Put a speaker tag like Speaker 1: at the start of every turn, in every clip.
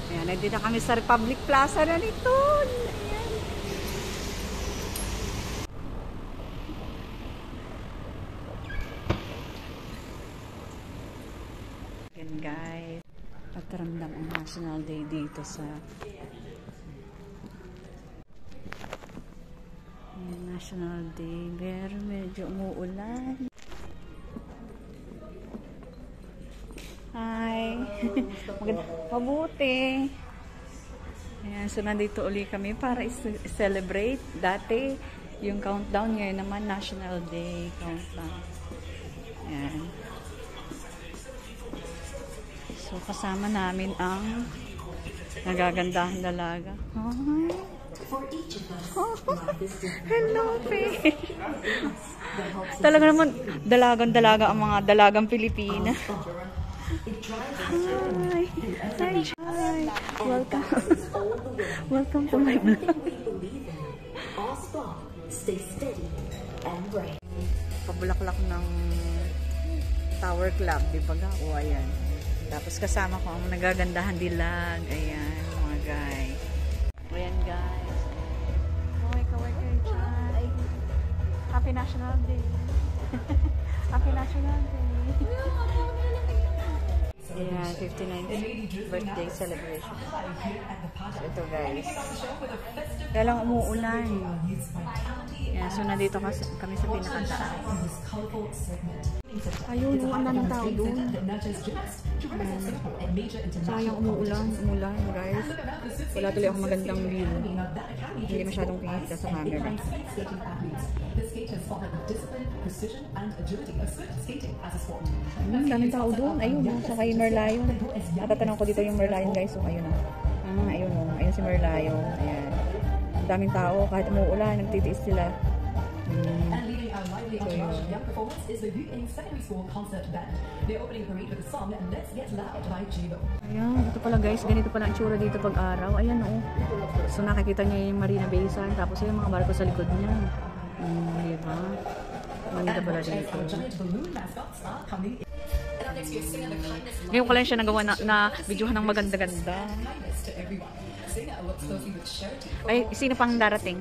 Speaker 1: Ayan, nandito na kami sa Republic Plaza na nito. Ayan guys, pagkaramdam ang National Day dito sa National Day, pero medyo umuulan. Hi! Mabuti! Ayan, so nandito uli kami para i-celebrate. Dati, yung countdown, ngayon naman National Day countdown. Ayan. So kasama namin ang nagagandahang dalaga. Hi! Hello, Faye! Talaga naman, dalagang-dalaga ang mga dalagang Pilipina. Hi! Hi! Welcome! Welcome to my vlog. Pabulaklak ng Tower Club, di ba ga? O, ayan. Tapos kasama ko ang nagagandahan dilag. Ayan, mga guys. Ayan, guys. Kaway kayo dyan. Happy National Day. Happy National Day. Ayan, 59th birthday celebration. So, ito guys. Kaya lang umuulan. Ayan, so nandito kami sa pinakataas. Ayun, ang daming tao doon. Sayang umuulan guys. Wala tuloy akong magandang view. Hindi masyadong kita sa camera. Daming tao doon. Ayun, saka yung Merlion. Natatanong ko dito yung Merlion guys. So ayun ayun ayun si Merlion. Ayan. Ang daming tao. Kahit umuulan, nagtitiis sila. Young performance is the UA Secondary School Concert Band. They're opening parade with the song Let's Get Loud by Jibo. Ayan, ito pala guys, ganito pala ang tsura dito pag araw. Ayan So nakikita niya yung Marina Bay Sands, tapos yung mga barko sa likod niya. Diba? Maganda pala dito. Ngayon ko lang siya nagawa na videohan ng maganda-ganda. Ay, sino pang darating?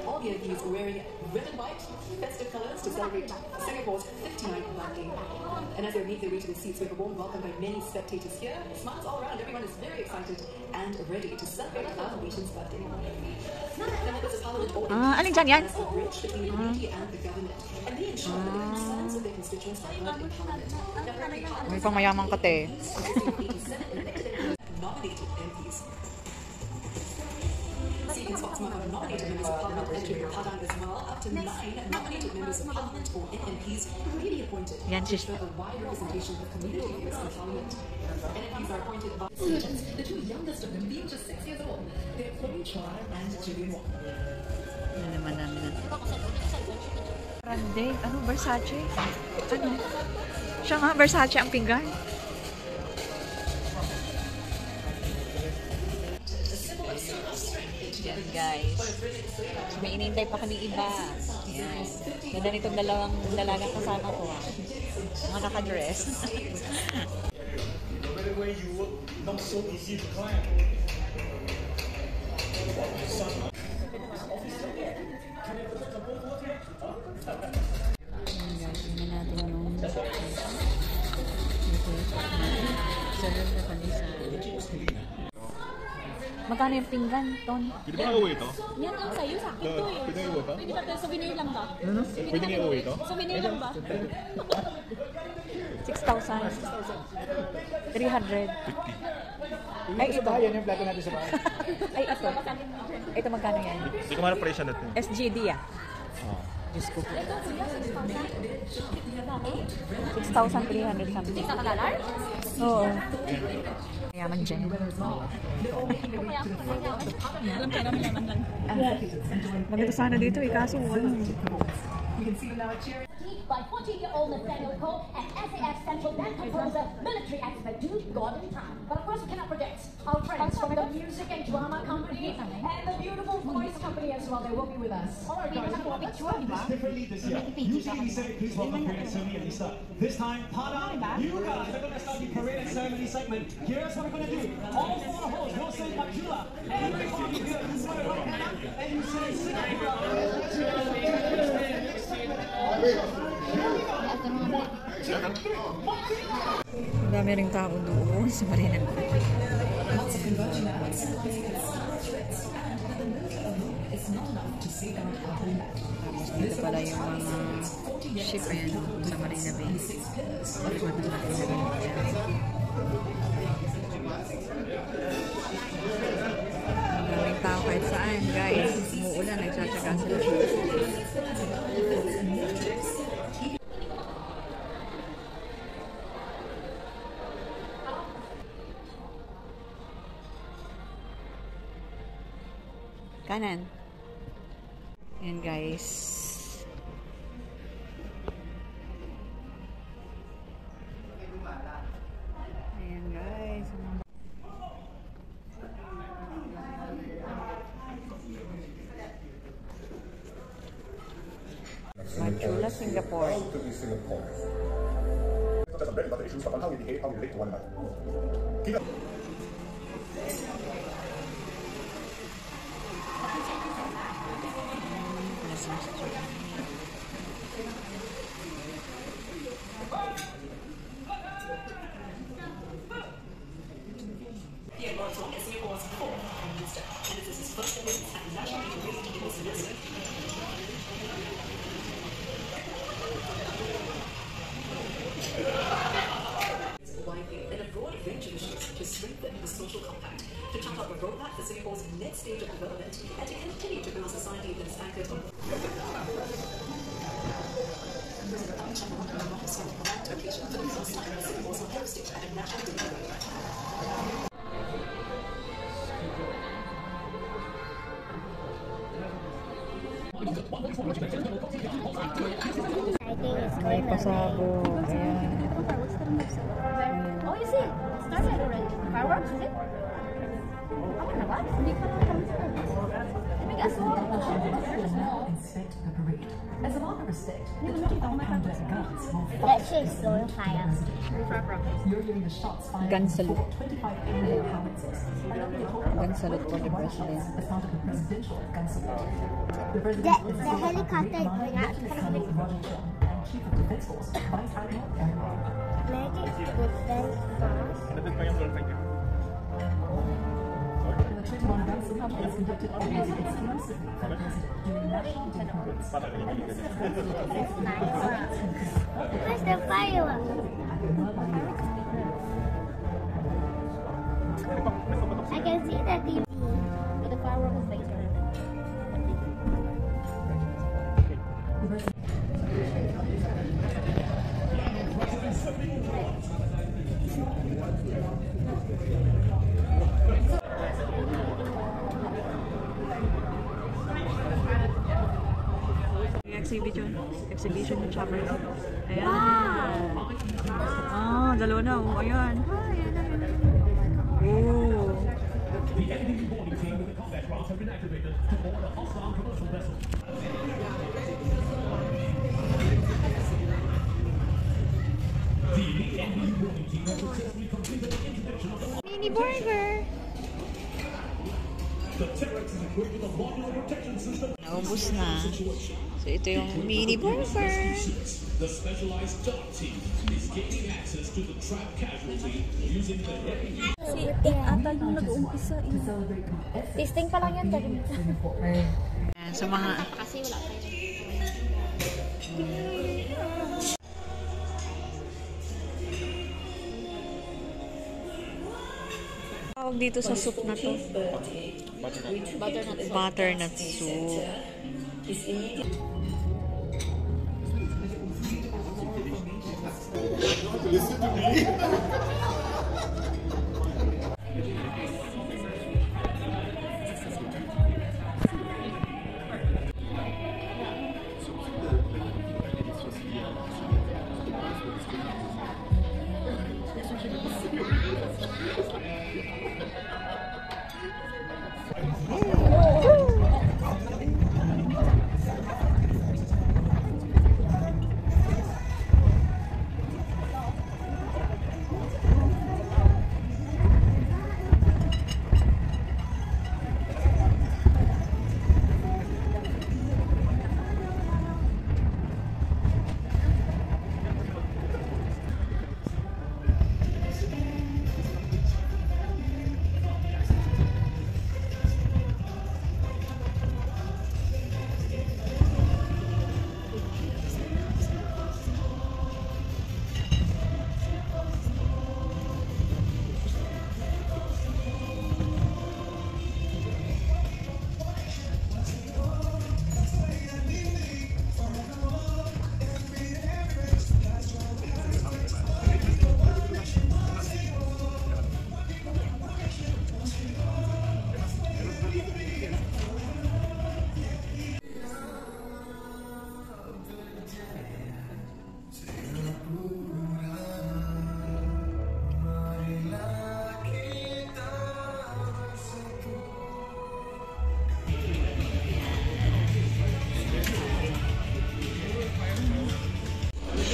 Speaker 1: All VIPs wearing red and white festive colors to celebrate Singapore's 59th birthday. And as they make their way to the seats, we have a warm welcome by many spectators here. Smiles all around. Everyone is very excited and ready to celebrate our nation's birthday. The members of Parliament all alin dyan yan? Bridge between the media and the government, and they ensure that the concerns of their constituents are heard in Parliament. May pangmayamang kate. Nominated MPs. Seeking spots among our nominated members of Parliament entering Padang as well, up to 9 nominated members of Parliament or MPs really appointed to ensure the wide representation of community views in Parliament. MPs are appointed by citizens, the two youngest of them being just 6 years old. They're Chloe Choi and Julian Wong. Ano naman namin natin? Grande, ano? Versace? Ano? Siya nga, Versace ang pinggan. Guys, may inintay pa kami iba. Ayan. Ganda nitong dalagang kasama ko. Mga naka-dress. Guys, tingnan natin yung sarap na kanisa. Magkano yung pinggan, Ton?
Speaker 2: Pwede ba i-uwi ito?
Speaker 3: Yan ang sa'yo, sa akin to eh.
Speaker 2: Pwede i-uwi ito?
Speaker 3: Pwede ba ito? Souvenir lang ba?
Speaker 2: Pwede i-uwi ito?
Speaker 3: Souvenir lang ba?
Speaker 1: 6,000. 300. Ay, ito.
Speaker 2: Yan yung plato natin sa bahay.
Speaker 1: Ay, ito. Ito magkano yan?
Speaker 2: Hindi ko man presyo natin.
Speaker 1: SGD ah. Diyos ko po. 6,300 something.
Speaker 3: Sa $1?
Speaker 1: Oo. Mayaman dyan.
Speaker 3: Alam pera mayaman lang.
Speaker 1: Maganda sana dito eh, kaso wala.
Speaker 4: by 14-year-old Nathaniel Cole and SAS Central Band composer, military expert Duke Gordon Town. But of course, we cannot forget our friends from the Music and Drama Company and the Beautiful Voice Company as well. They will be with us. All right, guys, let's run this differently this year. Usually we say, please welcome parade and ceremony at the start. This time, Padang, you guys are going to start the parade and ceremony segment. Here's what we're going to do. All four hosts will say Majula. Everybody here, you swear right hand up, and you say Singapore.
Speaker 5: Dami ring tao doon sa Marina. Dito pala yung mga ship ayan sa Marina Bay. Palikot na natin na daming tao kahit saan guys. Umuulan, nagtsatsaga sila. Kanan. Ayan guys. Ayan guys. Majula, Singapore.
Speaker 6: Just bread and butter issues, but on how we behave, how we relate to one another.
Speaker 1: To chart out a roadmap for Singapore's next stage of development and to continue to build a society that is anchored on Singapore's heritage and national development.
Speaker 5: May pasabog. Ayan.
Speaker 4: Oh, you see, it started already. Fireworks, is it? Oh my God, hindi pa lang
Speaker 1: Inspect the parade. As a mark of respect, the 25-pounder guns will
Speaker 7: That shit's so fire.
Speaker 1: You're hearing the shots fired
Speaker 5: Gun
Speaker 1: from
Speaker 5: salute.
Speaker 1: 25 airborne howitzers.
Speaker 5: Gun salute for the president.
Speaker 1: As part of the presidential gun salute. The president
Speaker 7: The helicopter is going out in front of me.
Speaker 1: Roger Chung and Chief of Defense Force, Vice Admiral Aaron Roy.
Speaker 7: Magic Defense Force.
Speaker 2: Nandun pa yung girlfriend niya.
Speaker 1: The 21 gun salute is conducted always exclusively for the president during national developments.
Speaker 7: Where's the firework? I can see the TV.
Speaker 4: But the firework is later.
Speaker 5: Exhibition yung chopper. Ayan. Ah, dalawa na. Oh, ayan. Oh.
Speaker 7: Mini burger.
Speaker 5: Naubos na. So, ito yung mini burger.
Speaker 8: The specialized dog team is gaining access to the trap casualty using the heavy.
Speaker 3: Si ata yung nag-uumpisa.
Speaker 7: Testing pa lang yan.
Speaker 5: Ayan, sa mga...
Speaker 7: Kasi wala pa yun.
Speaker 5: Tawag dito sa soup na to. Butternut soup.
Speaker 6: Listen to me.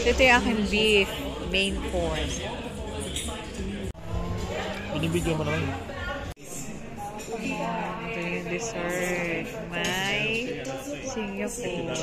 Speaker 5: Ito yung aking beef main course.
Speaker 2: Binibidyo mo naman.
Speaker 5: Ito yung dessert. May Singapore.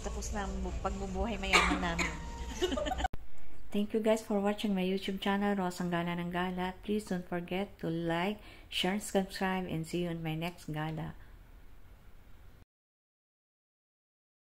Speaker 5: Tapos na ang pagbubuhay mayaman namin. Thank you guys for watching my YouTube channel, Rosang Gala ng Gala. Please don't forget to like, share, subscribe, and see you in my next gala.